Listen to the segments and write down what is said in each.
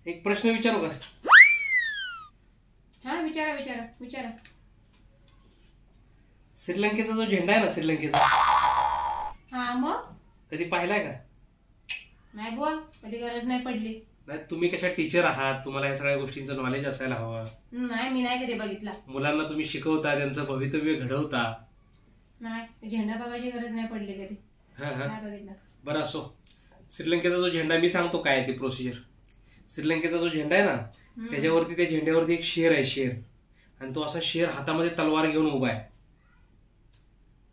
एक प्रश्न विचारू का? हा विचारा विचारा विचारा. श्रीलंकेचा जो झेंडा आहे ना, श्रीलंकेचा, हा मग कधी पाहिलाय का? नाही बुवा, कधी गरज नाही पडली. नाही, तुम्ही कशा टीचर आहात, तुम्हाला या सगळ्या गोष्टींचं नॉलेज असायला हवं. नाही, मी नाही कधी बघितला. मुलांना तुम्ही शिकवता, त्यांचं भवितव्य घडवता. नाही, झेंडा बघायची गरज नाही पडली कधी. नाही बघितला. बरं असो, श्रीलंकेचा जो झेंडा, मी सांगतो काय आहे ती प्रोसिजर. श्रीलंकेचा जो झेंडा आहे ना, त्याच्यावरती, त्या झेंड्यावरती एक शेर आहे, शेर. आणि तो असा शेर हातामध्ये तलवार घेऊन उभा आहे.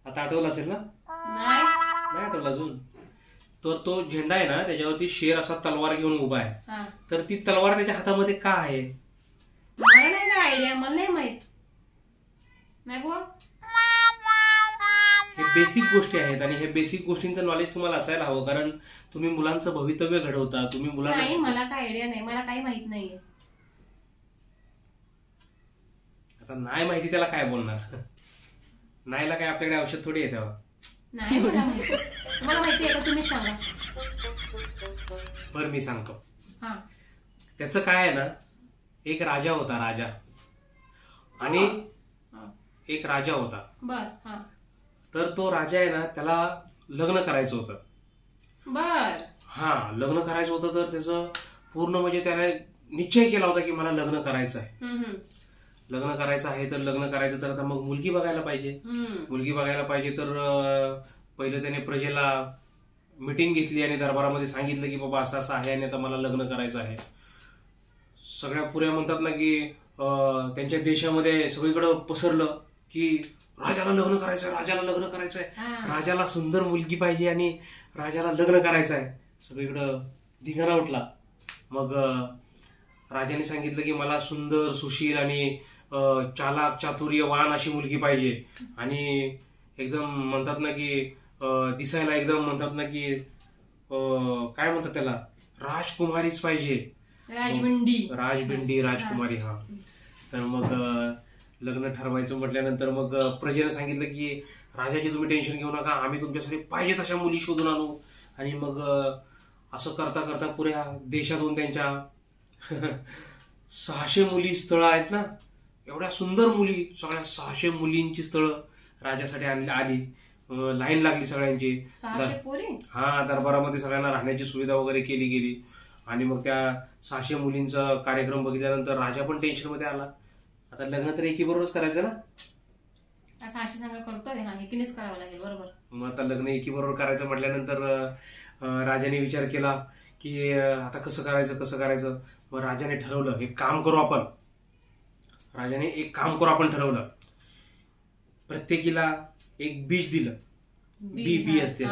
आता आठवलं असेल ना? नाही आठवलं अजून. तर तो झेंडा आहे ना, त्याच्यावरती शेर असा तलवार घेऊन उभा आहे. तर ती तलवार त्याच्या हातामध्ये का आहे? मला नाही का आयडिया, मला नाही माहित. नाही बुवा, हे बेसिक गोष्टी आहेत आणि हे बेसिक गोष्टींचं नॉलेज तुम्हाला असायला हवं, कारण तुम्ही मुलांचं भवितव्य घडवता. तुम्ही मुलांना. नाही, मला काय आयडिया नाही, मला काही माहित नाहीये. आता नाही माहिती त्याला काय बोलणार? नाहीला काय आपल्याकडे औषध थोडी आहे तेव्हा. नाही मला माहिती. तुम्हाला माहिती आहे का? तुम्हीच सांगा. बरं मी सांगतो. हा, त्याचं काय आहे ना, एक राजा होता, राजा. आणि एक राजा होता. बर. हा, तर तो राजा आहे ना, त्याला लग्न करायचं होतं. बर. हा, लग्न करायचं होतं. तर त्याचं पूर्ण म्हणजे त्याने निश्चय केला होता की मला लग्न करायचं आहे. लग्न करायचं आहे तर लग्न करायचं, तर आता मग मुलगी बघायला पाहिजे. मुलगी बघायला पाहिजे तर पहिलं त्याने प्रजेला मीटिंग घेतली आणि दरबारामध्ये सांगितलं की बाबा असं असं आहे आणि आता मला लग्न करायचं आहे. सगळ्या पुऱ्या म्हणतात ना की त्यांच्या देशामध्ये सगळीकडं पसरलं की राजाला लग्न करायचंय, राजाला लग्न करायचंय, राजाला सुंदर मुलगी पाहिजे आणि राजाला लग्न करायचं आहे. सगळीकडं धिंगाणा उठला. मग राजाने सांगितलं की मला सुंदर, सुशील आणि चालाक, चातुर्यवान अशी मुलगी पाहिजे. आणि एकदम म्हणतात ना की दिसायला एकदम म्हणतात ना की काय म्हणतात त्याला, राजकुमारीच पाहिजे. राजबिंडी राजकुमारी. हा, तर मग लग्न ठरवायचं म्हटल्यानंतर मग प्रजेने सांगितलं की राजाची तुम्ही टेन्शन घेऊ नका, आम्ही तुमच्यासाठी पाहिजे तशा मुली शोधून आणू. आणि मग असं करता करता पुऱ्या देशातून त्यांच्या 600 मुली स्थळं आहेत ना, एवढ्या सुंदर मुली, सगळ्या 600 मुलींची स्थळं राजासाठी आली. लाईन लागली सगळ्यांची. हा, दरबारामध्ये सगळ्यांना राहण्याची सुविधा वगैरे केली गेली. आणि मग त्या 600 मुलींचा कार्यक्रम बघितल्यानंतर राजा पण टेन्शन मध्ये आला. आता लग्न तर एकीबरोबरच करायचं ना. 600 सांगा करतोय, एकीनेच करावं लागेल. बरोबर. मग आता लग्न एकीबरोबर करायचं म्हटल्यानंतर राजाने विचार केला की आता कसं करायचं. मग राजाने ठरवलं, एक काम करू आपण ठरवलं. प्रत्येकीला एक बीज दिलं. बी असते,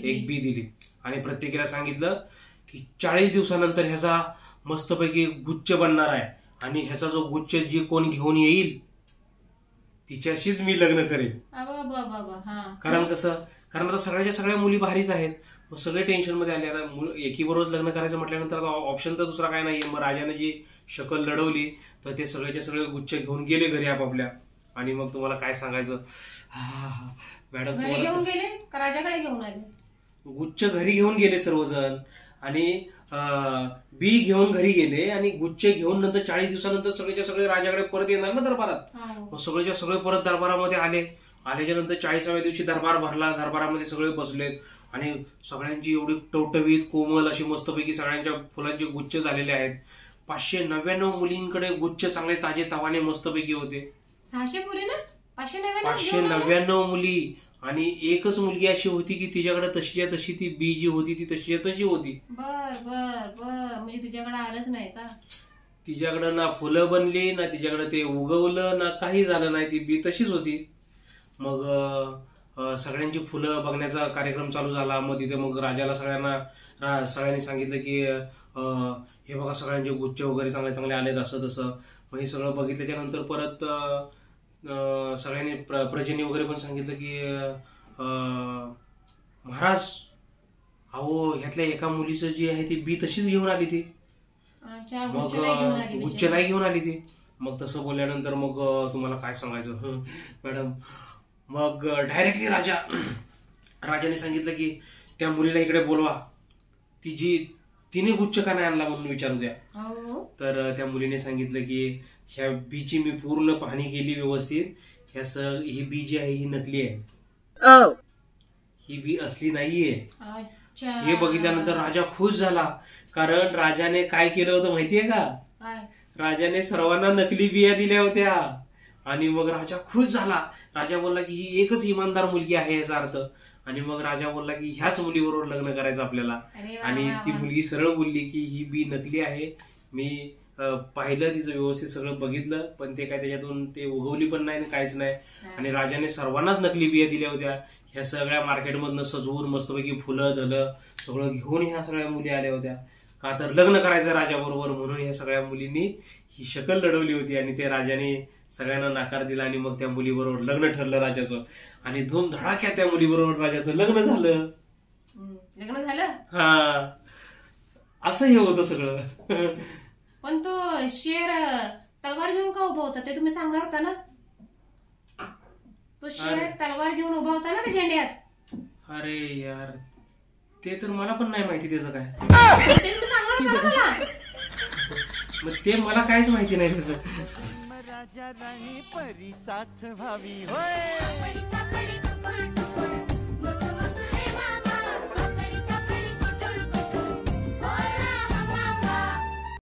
एक बी दिली. आणि प्रत्येकीला सांगितलं की 40 दिवसानंतर ह्याचा मस्तपैकी गुच्छ बनणार आहे. आणि ह्याचा जो गुच्छ जी कोण घेऊन येईल तिच्याशीच मी लग्न करेन. कारण आता सगळ्याच्या सगळ्या मुली भारीच आहेत. मग सगळे टेन्शन मध्ये आले. एकीबरोबर लग्न करायचं म्हटल्यानंतर ऑप्शन तर दुसरा काय नाहीये. मग राजाने जी शकल लढवली तर ते सगळ्याच्या सगळे गुच्छ घेऊन गेले घरी आपापल्या. आणि मग तुम्हाला काय सांगायचं मॅडम, घेऊन गेले का राजाकडे घेऊन आले? गुच्छ घरी घेऊन गेले सर्वजण. आणि बी घेऊन घरी गेले आणि गुच्छ घेऊन नंतर 40 दिवसानंतर सगळेच्या सगळे राजाकडे परत येणार ना दरबारात. मग सगळेच्या सगळे परत दरबारामध्ये आले. आल्याच्या नंतर 40व्या दिवशी दरबार भरला. दरबारामध्ये सगळे बसलेत आणि सगळ्यांची एवढी टवटवीत कोमल अशी मस्तपैकी सगळ्यांच्या फुलांचे गुच्छ झालेले आहेत. 599 मुलींकडे गुच्छ चांगले ताजे तवाने मस्तपैकी होते. 600 मुली ना? 599 मुली. आणि एकच मुलगी अशी होती की तिच्याकडे तशीच्या तशी ती बी जी होती ती तशीच्या तशी होती. बर बर बर. म्हणजे तिच्याकडे आलंच नाही का? तिच्याकडे ना फुलं बनली, ना तिच्याकडे ते उगवलं, ना काही झालं नाही. ती बी तशीच होती. मग सगळ्यांची फुलं बघण्याचा कार्यक्रम चालू झाला. मग तिथे मग राजाला सगळ्यांनी सांगितलं की हे बघा सगळ्यांचे गुच्छ वगैरे चांगले चांगले आलेत, असं तसं. मग हे सगळं बघितल्याच्या नंतर परत सगळ्यांनी प्रजेनी वगैरे पण सांगितलं की महाराज, अहो ह्यातल्या एका मुलीचं जी आहे ती बी तशीच घेऊन आली ती. मग गुच्छ नाही घेऊन आली ती. मग तसं बोलल्यानंतर मग तुम्हाला काय सांगायचं मॅडम, मग डायरेक्टली राजाने सांगितलं की त्या मुलीला इकडे बोलवा. ती जी तिने गुच्छ का नाही आणला म्हणून विचारू द्या. हो. तर त्या मुलीने सांगितलं की ह्या बीची मी पूर्ण पाहणी केली व्यवस्थित, ही बी जी आहे ही नकली आहे, ही बी असली नाहीये. अच्छा. हे बघितल्यानंतर राजा खुश झाला, कारण राजाने काय केलं होतं माहितीये का? काय? राजाने सर्वांना नकली बिया दिल्या होत्या. आणि मग राजा खुश झाला. राजा बोलला की ही एकच इमानदार मुलगी आहे याचा अर्थ. आणि मग राजा बोलला की ह्याच मुलीबरोबर लग्न करायचं आपल्याला. अरे वा, आणि वा, ती वा. मुलगी सरळ बोलली की ही बी नकली आहे, मी पाहिलं, तिचं व्यवस्थित सगळं बघितलं, पण ते काय त्याच्यातून ते उगवली पण नाही काहीच नाही. आणि राजाने सर्वांनाच नकली बिया दिल्या होत्या. ह्या सगळ्या मार्केटमधनं सजवून मस्तपैकी फुलं धलं सगळं घेऊन ह्या सगळ्या मुली आल्या होत्या. का तर लग्न करायचं राजाबरोबर म्हणून ह्या सगळ्या मुलींनी ही शक्कल लढवली होती. आणि ते राजाने सगळ्यांना नाकार दिला आणि मग त्या मुलीबरोबर लग्न ठरलं राजाचं. आणि धूमधडाक्यात त्या मुलीबरोबर राजाचं लग्न झालं. लग्न झालं. हा, असं हे होतं सगळं. पण तो शेर तलवार घेऊन का उभा होता ते तुम्ही सांगणार होता ना? तो शेर तलवार घेऊन उभा होता ना त्या झेंड्यात. अरे यार, ते तर मला पण नाही माहिती त्याचं काय. ते तुम्ही सांगणार होता ना मला. मग ते मला काहीच माहिती नाही त्याचं. राजा राणी परी साथ व्हावी होय.